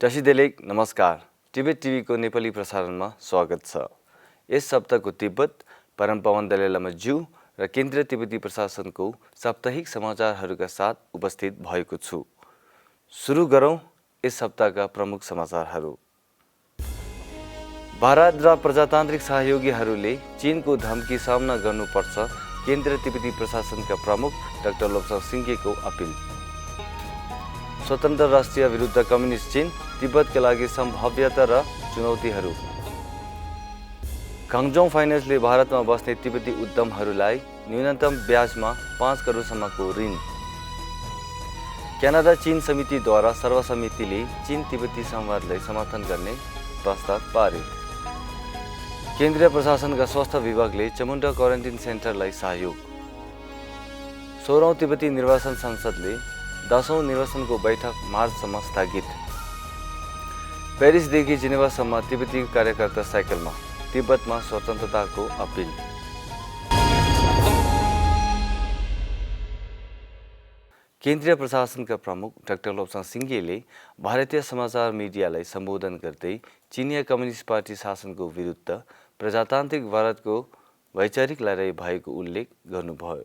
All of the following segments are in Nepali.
दर्शक नमस्कार टिबेट टिभीको नेपाली प्रसारणमा स्वागत छ। यस सप्ताहको तिब्बत परम पवन दलाई लामा ज्यू र केन्द्रीय तिब्बती प्रशासनको साप्ताहिक समाचारहरूका साथ उपस्थित भएको छु। सुरु गरौं यस सप्ताहका प्रमुख समाचारहरू। भारत र प्रजातान्त्रिक सहयोगीहरूले चीनको धम्की सामना गर्नुपर्छ, केन्द्रीय तिब्बती प्रशासनका प्रमुख डाक्टर लोब्साङ सिङ्गेको अपील। स्वतन्त्र राष्ट्रिय विरुद्ध कम्युनिस्ट चीन, तिब्बतका लागि सम्भाव्यता र चुनौतीहरू। काङजोङ फाइनेन्सले भारतमा बस्ने तिब्बती उद्यमहरूलाई न्यूनतम ब्याजमा 5 करोडसम्मको ऋण। क्यानाडा चीन समितिद्वारा सर्वसम्मतिले चीन तिब्बती संवादलाई समर्थन गर्ने प्रस्ताव पारित। केन्द्रीय प्रशासनका स्वास्थ्य विभागले चमुण्डा क्वारेन्टाइन सेन्टरलाई सहयोग। 16औं तिब्बती निर्वाचन संसदले 10औं निर्वाचनको बैठक मार्चसम्म स्थगित। पेरिसदेखि जिनेवासम्म तिब्बती कार्यकर्ता साइकलमा, तिब्बतमा स्वतन्त्रताको अपील। केन्द्रीय प्रशासनका प्रमुख डाक्टर लोब्साङ सिङ्गेले भारतीय समाचार मिडियालाई सम्बोधन गर्दै चिनिया कम्युनिस्ट पार्टी शासनको विरुद्ध प्रजातान्त्रिक भारतको वैचारिक लडाईँ भएको उल्लेख गर्नुभयो।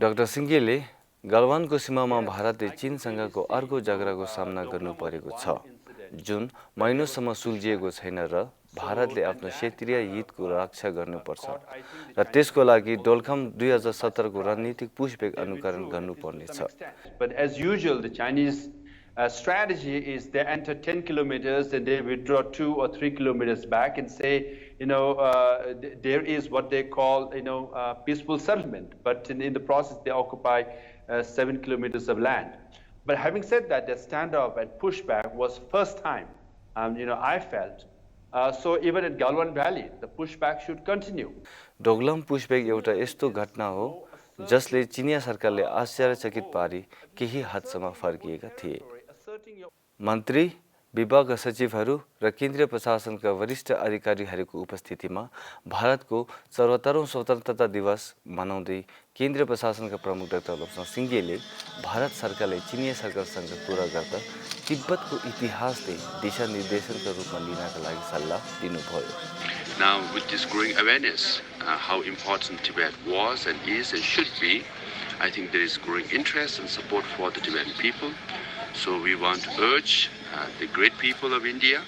डाक्टर सिङ्गेले गलवानको सीमामा भारतले चीनसँगको अर्को झगडाको सामना गर्नु परेको छ, जुन महिनौसम्म सुल्झिएको छैन र भारतले आफ्नो क्षेत्रीय हितको रक्षा गर्नुपर्छ र त्यसको लागि डोल्खम 2017 को रणनीतिक पुशब्याक अनुकरण गर्नुपर्नेछ। But as usual, the Chinese strategy is they enter 10 kilometers and they withdraw 2 or 3 kilometers back and say, there is what they call, peaceful settlement. But in the process, they occupy 7 kilometers of land. But having said that, the standoff and pushback was first time, I felt. So even at Galwan Valley, the pushback should continue. डोगलम pushback एउटा यस्तो घटना हो जसले चिनिया सरकारले आश्चर्यचकित पारी केही हदसम्म फर्किएका थिए। मन्त्री, विभाग सचिवहरू र केन्द्रीय प्रशासनका वरिष्ठ अधिकारीहरूको उपस्थितिमा भारतको 74औं स्वतन्त्रता दिवस मनाउँदै केन्द्रीय प्रशासनका प्रमुख डाक्टर लोब्साङ सिङ्गेले भारत सरकारले चिनिया सरकारसँग कुरा गर्दा तिब्बतको इतिहासले दिशानिर्देशनका रूपमा लिनका लागि सल्लाह दिनुभयो। Now, with this growing awareness, how important Tibet was and is and should be, I think there is growing interest and support for the Tibetan people. So we want to urge the great people of India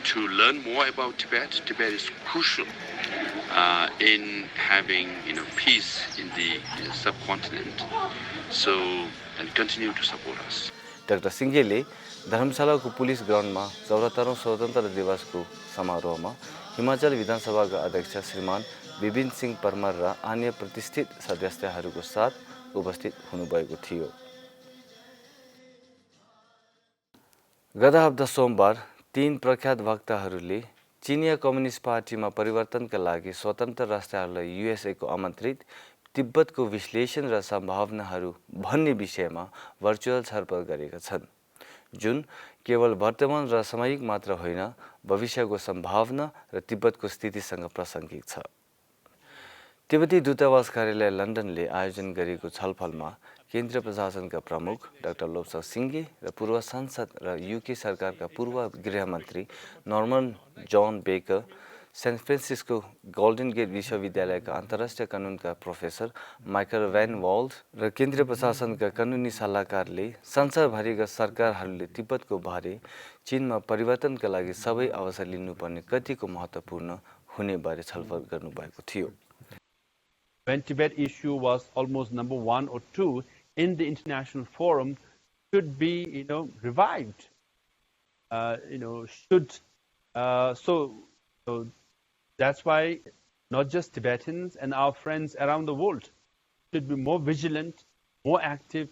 to learn more about Tibet. Tibet is crucial in having peace in the subcontinent. So, and continue to support us. Doctor सिङ्गेले धर्मशालाको पुलिस ग्राउन्डमा 74औं स्वतन्त्रता दिवसको समारोहमा हिमाचल विधानसभाका अध्यक्ष श्रीमान विपिन सिंह परमार र अन्य प्रतिष्ठित सदस्यहरूको साथ उपस्थित हुनुभएको थियो। गत हप्ता सोमबार 3 प्रख्यात वक्ताहरूले चिनिया कम्युनिस्ट पार्टीमा परिवर्तनका लागि स्वतन्त्र राष्ट्रहरूलाई युएसएको आमन्त्रित तिब्बतको विश्लेषण र सम्भावनाहरू भन्ने विषयमा भर्चुअल छलफल गरेका छन्, जुन केवल वर्तमान र सामयिक मात्र होइन, भविष्यको सम्भावना र तिब्बतको स्थितिसँग प्रासङ्गिक छ। तिब्बती दूतावास कार्यालय लन्डनले आयोजन गरेको छलफलमा केन्द्रीय प्रशासनका प्रमुख डाक्टर लोब्साङ सिङ्गे र पूर्व सांसद र युके सरकारका पूर्व गृहमन्त्री Norman John Baker, San Francisco Golden Gate विश्वविद्यालयका अन्तर्राष्ट्रिय कानुनका प्रोफेसर माइकल भ्यान वाल्ड र केन्द्रीय प्रशासनका कानुनी सल्लाहकारले संसारभरिका सरकारहरूले तिब्बतको बारे चीनमा परिवर्तनका लागि सबै अवसर लिनुपर्ने कतिको महत्त्वपूर्ण हुने बारे छलफल गर्नुभएको थियो। When Tibet issue was almost number 1 or 2 in the international forum, should be revived. So that's why not just Tibetans and our friends around the world should be more vigilant, more active,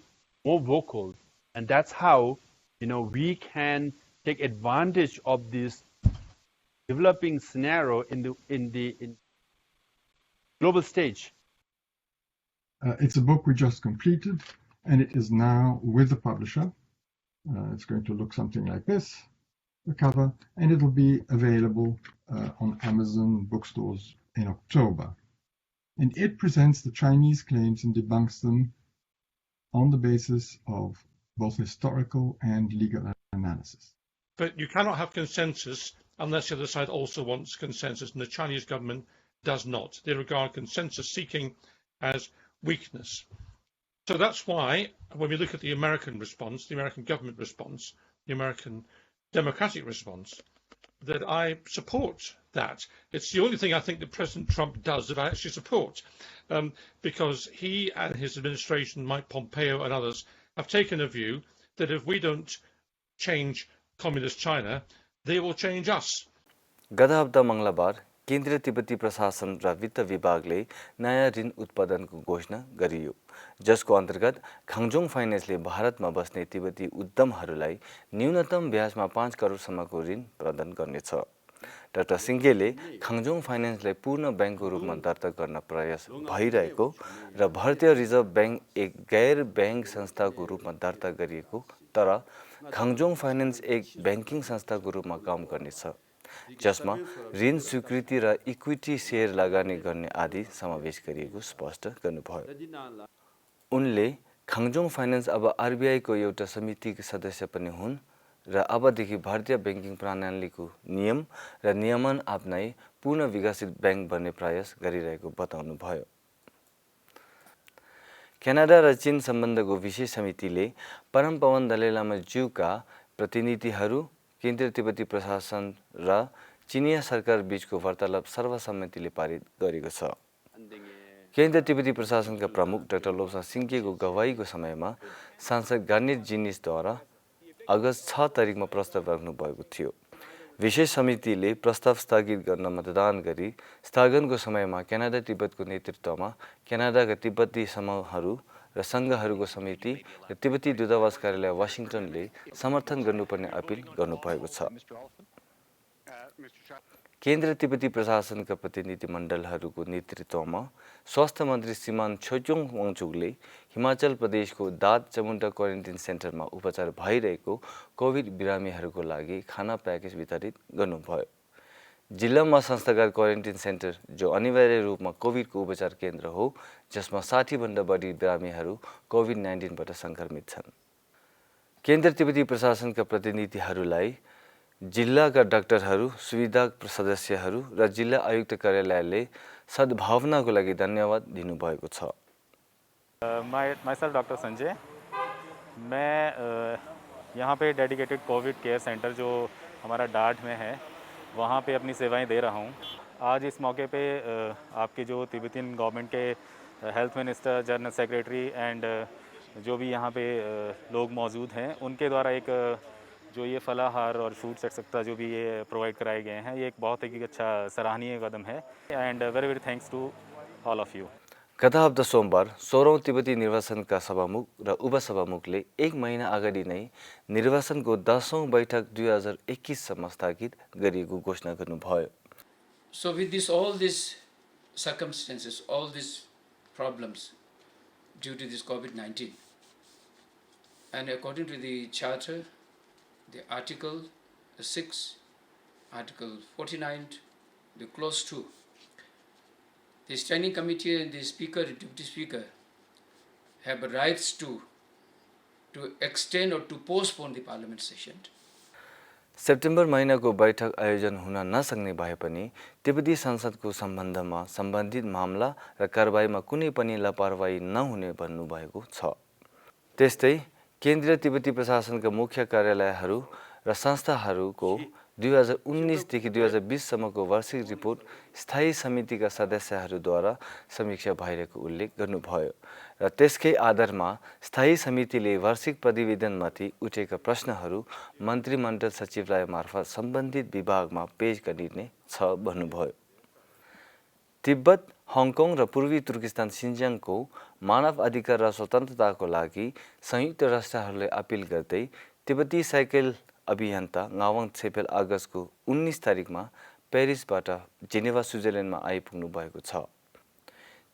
more vocal, and that's how we can take advantage of this developing scenario in the global stage. It's a book we just completed, and it is now with the publisher. It's going to look something like this, the cover, and it'll be available on Amazon bookstores in October. And it presents the Chinese claims and debunks them on the basis of both historical and legal analysis. But you cannot have consensus unless the other side also wants consensus, and the Chinese government does not. They regard consensus seeking as weakness. So that's why, when we look at the American response, the American government response, the American democratic response, that I support that. It's the only thing I think that President Trump does that I actually support, because he and his administration, Mike Pompeo and others, have taken a view that if we don't change communist China, they will change us. गत हप्ता मंगलबार केन्द्रीय तिब्बती प्रशासन र वित्त विभागले नयाँ ऋण उत्पादनको घोषणा गरियो, जसको अन्तर्गत खाङजोङ फाइनेन्सले भारतमा बस्ने तिब्बती उद्यमहरूलाई न्यूनतम ब्याजमा 5 करोडसम्मको ऋण प्रदान गर्नेछ। डाक्टर सिंघेले खाङजोङ फाइनेन्सलाई पूर्ण ब्याङ्कको रूपमा दर्ता गर्न प्रयास भइरहेको र भारतीय रिजर्भ ब्याङ्क एक गैर ब्याङ्क संस्थाको रूपमा दर्ता गरिएको तर खाङजोङ फाइनेन्स एक ब्याङ्किङ संस्थाको रूपमा काम गर्नेछ, जसमा ऋण स्वीकृति र इक्विटी शेयर लगानी गर्ने आदि समावेश गरिएको स्पष्ट गर्नुभयो। उनले खाङजोङ फाइनेन्स अब आरबीआईको एउटा समितिको सदस्य पनि हुन् र अबदेखि भारतीय ब्याङ्किङ प्रणालीको नियम र नियमन अपनाई पूर्ण विकसित ब्याङ्क बन्ने प्रयास गरिरहेको बताउनुभयो। क्यानाडा र चीन सम्बन्धको विशेष समितिले परम पवन दलाई लामा ज्यूका प्रतिनिधिहरू, केन्द्रीय तिब्बती प्रशासन र चिनिया सरकार बीचको वार्तालाप सर्वसम्मतिले पारित गरेको छ। केन्द्रीय तिब्बती प्रशासनका प्रमुख डाक्टर लोब्सा सिंघेको गवाहीको समयमा सांसद गार्नेट जिनिसद्वारा अगस्त 6 तारिकमा प्रस्ताव राख्नु भएको थियो। विशेष समितिले प्रस्ताव स्थगित गर्न मतदान गरी स्थगनको समयमा क्यानाडा तिब्बतको नेतृत्वमा क्यानाडाका तिब्बती समूहहरू र सङ्घहरूको समिति र तिब्बती दूतावास कार्यालय वाशिङटनले समर्थन गर्नुपर्ने अपिल गर्नुभएको छ। केन्द्रीय तिब्बती प्रशासनका प्रतिनिधिमण्डलहरूको नेतृत्वमा स्वास्थ्य मन्त्री श्रीमान छोचोङ वाङचुकले हिमाचल प्रदेशको दाद चमुण्डा क्वारेन्टाइन सेन्टरमा उपचार भइरहेको कोभिड बिरामीहरूको लागि खाना प्याकेज वितरित गर्नुभयो। जिल्लामा संस्थागत क्वारेन्टाइन सेन्टर जो अनिवार्य रूपमा कोभिडको उपचार केन्द्र हो, जसमा 60 भन्दा बढी बिरामीहरू कोभिड-19बाट सङ्क्रमित छन्। केन्द्रीय तिब्बती प्रशासनका प्रतिनिधिहरूलाई जिल्लाका डाक्टरहरू, सुविधा सदस्यहरू र जिल्ला आयुक्त कार्यालयले सद्भावनाको लागि धन्यवाद दिनुभएको छ। myself डॉक्टर संजय, मैं यहाँ pay dedicated Covid care centre जो हमारा डाट में है वहाँ पे अपनी सेवाएं दे रहा हूँ। आज इस मौके पे आपके जो तिब्बतियन गवर्नमेंट के health minister, general secretary and जो भी यहाँ पे लोग मौजूद हैं, उनके द्वारा एक जो ये फलाहार और फ्रूट्स एक्सेट्रा जो भी ये प्रोवाइड कराए गए हैं, ये एक बहुत ही अच्छा सराहनीय कदम है and very very thanks to all of you. गत हप्ता सोमबार 16औं तिब्बती निर्वाचनका सभामुख र उपसभामुखले 1 महिना अगाडि नै निर्वाचनको 10औं बैठक 2021 सम्म स्थगित गरिएको घोषणा गर्नुभयो। So with this, all these circumstances, all these problems due to this COVID-19, and according to the Charter, the Article 6, Article 49, the Clause 2, the Standing Committee and the Speaker and Deputy Speaker have rights to extend or to postpone the Parliament session. September महिनाको बैठक आयोजन हुन नसक्ने भए पनि तिब्बती संसदको सम्बन्धमा सम्बन्धित मामला र कारबाहीमा कुनै पनि लापरवाही नहुने भन्नुभएको छ। त्यस्तै केन्द्रीय तिब्बती प्रशासनका मुख्य कार्यालयहरू र संस्थाहरूको 2019 देखि 2020 सम्मको वार्षिक रिपोर्ट स्थायी समितिका सदस्यहरूद्वारा समीक्षा भइरहेको उल्लेख गर्नुभयो र त्यसकै आधारमा स्थायी समितिले वार्षिक प्रतिवेदनमाथि उठेका प्रश्नहरू मन्त्रीमण्डल सचिवालय मार्फत सम्बन्धित विभागमा पेश गरिने छ भन्नुभयो। तिब्बत, हङकङ र पूर्वी तुर्किस्तान सिन्जियाङको मानव अधिकार र स्वतन्त्रताको लागि संयुक्त राष्ट्रहरूले अपिल गर्दै तिब्बती साइकल अभियन्ता गावाङ छेपेल अगस्तको 19 तारिकमा पेरिसबाट जेनेभा स्विजरल्यान्डमा आइपुग्नु भएको छ।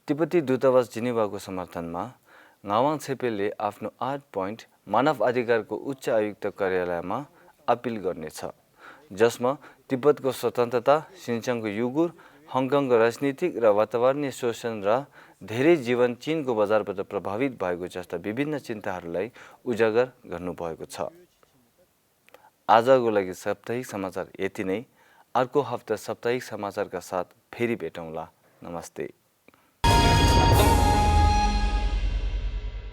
तिब्बती दूतावास जेनेभाको समर्थनमा गावाङ छेपेलले आफ्नो 8 पोइन्ट मानव अधिकारको उच्च आयुक्त कार्यालयमा अपिल गर्नेछ, जसमा तिब्बतको स्वतन्त्रता, सिन्जियाङको युगुर, हङकङको राजनीतिक र वातावरणीय शोषण र धेरै जीवन चीनको बजारबाट प्रभावित भएको जस्ता विभिन्न चिन्ताहरूलाई उजागर गर्नुभएको छ। आजको लागि साप्ताहिक समाचार यति नै। अर्को हप्ता साप्ताहिक समाचारका साथ फेरि भेटौँला। नमस्ते।